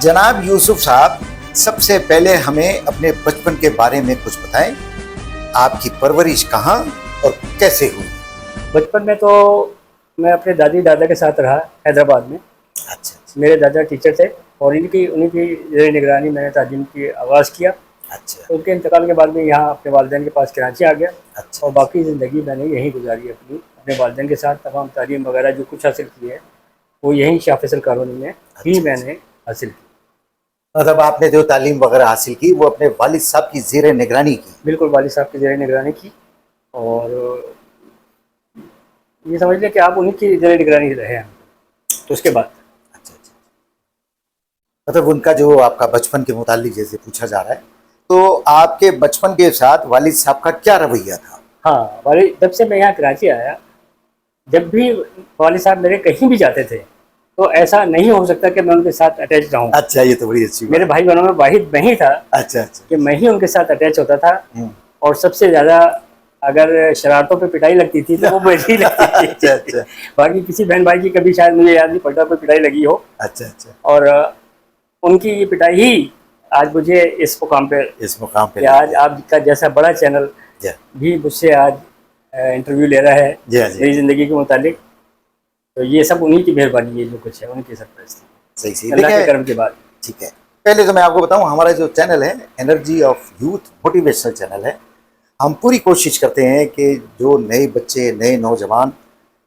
जनाब यूसुफ साहब, सबसे पहले हमें अपने बचपन के बारे में कुछ बताएं। आपकी परवरिश कहाँ और कैसे हुई? बचपन में तो मैं अपने दादी दादा के साथ रहा हैदराबाद में। अच्छा मेरे दादा टीचर थे और उन्हीं की ज़ेर निगरानी मैंने तालीम की आगाज़ किया। अच्छा तो उनके इंतकाल के बाद में यहाँ अपने वालिदैन के पास कराची आ गया अच्छा और बाकी ज़िंदगी मैंने यहीं गुजारी अपने वालिदैन के साथ। तमाम तालीम वगैरह जो कुछ हासिल की है वो यहीं शाह फैसल कॉलोनी में ही अच्छा। मैंने हासिल की। मतलब आपने जो तालीम वगैरह हासिल की वो अपने वालिद साहब की ज़ेर निगरानी की? बिल्कुल वालिद साहब की ज़ेर निगरानी की और ये समझ लें कि आप उन्हीं की ज़ेर निगरानी रहे हैं। तो उसके बाद अच्छा अच्छा। मतलब उनका जो आपका बचपन के मुतालिक जैसे पूछा जा रहा है, तो आपके बचपन के साथ वालिद साहब का क्या रवैया था? हाँ, वालिद जब से मैं यहाँ कराची आया, जब भी वालिद साहब मेरे कहीं भी जाते थे तो ऐसा नहीं हो सकता कि मैं उनके साथ अटैच रहूं। अच्छा, ये तो बड़ी अच्छी बात मेरे भाई बहनों में वाहिद मैं ही था अच्छा अच्छा कि मैं ही उनके साथ अटैच होता था। हम्म। और सबसे ज़्यादा अगर शरारतों पे पिटाई लगती थी तो वो मुझे ही लगती अच्छा थी। अच्छा बाकी किसी बहन भाई की कभी शायद मुझे याद नहीं पड़ता कोई पिटाई लगी हो। अच्छा अच्छा। और उनकी ये पिटाई ही आज मुझे इस मुकाम पे, इस मुकाम पे कि आज आपका जैसा बड़ा चैनल जी भी मुझसे आज इंटरव्यू ले रहा है जी जी मेरी ज़िंदगी के मुतालिक। तो ये सब उन्हीं की मेहरबानी है, जो कुछ है उनकी सरपरस्ती, सही सही। अल्लाह के देखिए, करम के बाद। ठीक है, पहले तो मैं आपको बताऊं, हमारा जो चैनल है energy of youth motivational channel है। हम पूरी कोशिश करते हैं कि जो नए बच्चे, नए नौजवान,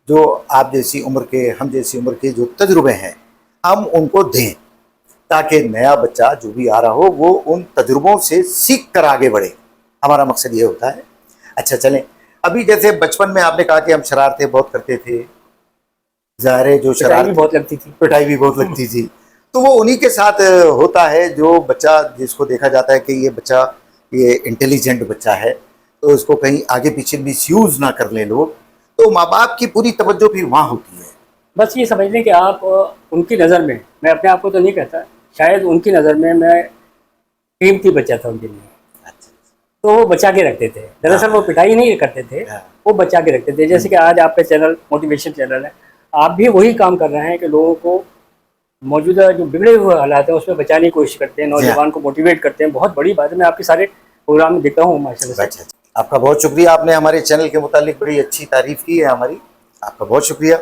जो आप जैसी उम्र के, हम जैसी उम्र के जो तजुर्बे हैं, हम उनको दें, ताकि नया बच्चा जो भी आ रहा हो वो उन तजुर्बों से सीख कर आगे बढ़े। हमारा मकसद ये होता है। अच्छा चलें, अभी जैसे बचपन में आपने कहा कि हम शरारतें बहुत करते थे, ज़ाहिर है जो पिटाई भी शरारत, बहुत लगती थी। पिटाई भी बहुत लगती थी, तो वो उन्हीं के साथ होता है जो बच्चा, जिसको देखा जाता है कि ये बच्चा, ये इंटेलिजेंट बच्चा है, तो इसको कहीं आगे पीछे मिसयूज़ ना कर लें लोग, तो माँ बाप की पूरी तवज्जो फिर वहाँ होती है। बस ये समझ लें कि आप उनकी नज़र में, मैं अपने आप को तो नहीं कहता, शायद उनकी नज़र में मैं कीमती बच्चा था उनके लिए। अच्छा तो वो बचा के रखते थे। दरअसल वो पिटाई नहीं करते थे, हाँ वो बचा के रखते थे। जैसे कि आज आपका चैनल मोटिवेशन चैनल है, आप भी वही काम कर रहे हैं कि लोगों को मौजूदा जो बिगड़े हुए हालात हैं उसमें बचाने की कोशिश करते हैं, जी हाँ। नौजवान को मोटिवेट करते हैं। बहुत बड़ी बात है, मैं आपके सारे प्रोग्राम में देखता हूँ माशाल्लाह से। अच्छा, आपका बहुत शुक्रिया, आपने हमारे चैनल के मुतालिक बड़ी अच्छी तारीफ की है हमारी, आपका बहुत शुक्रिया।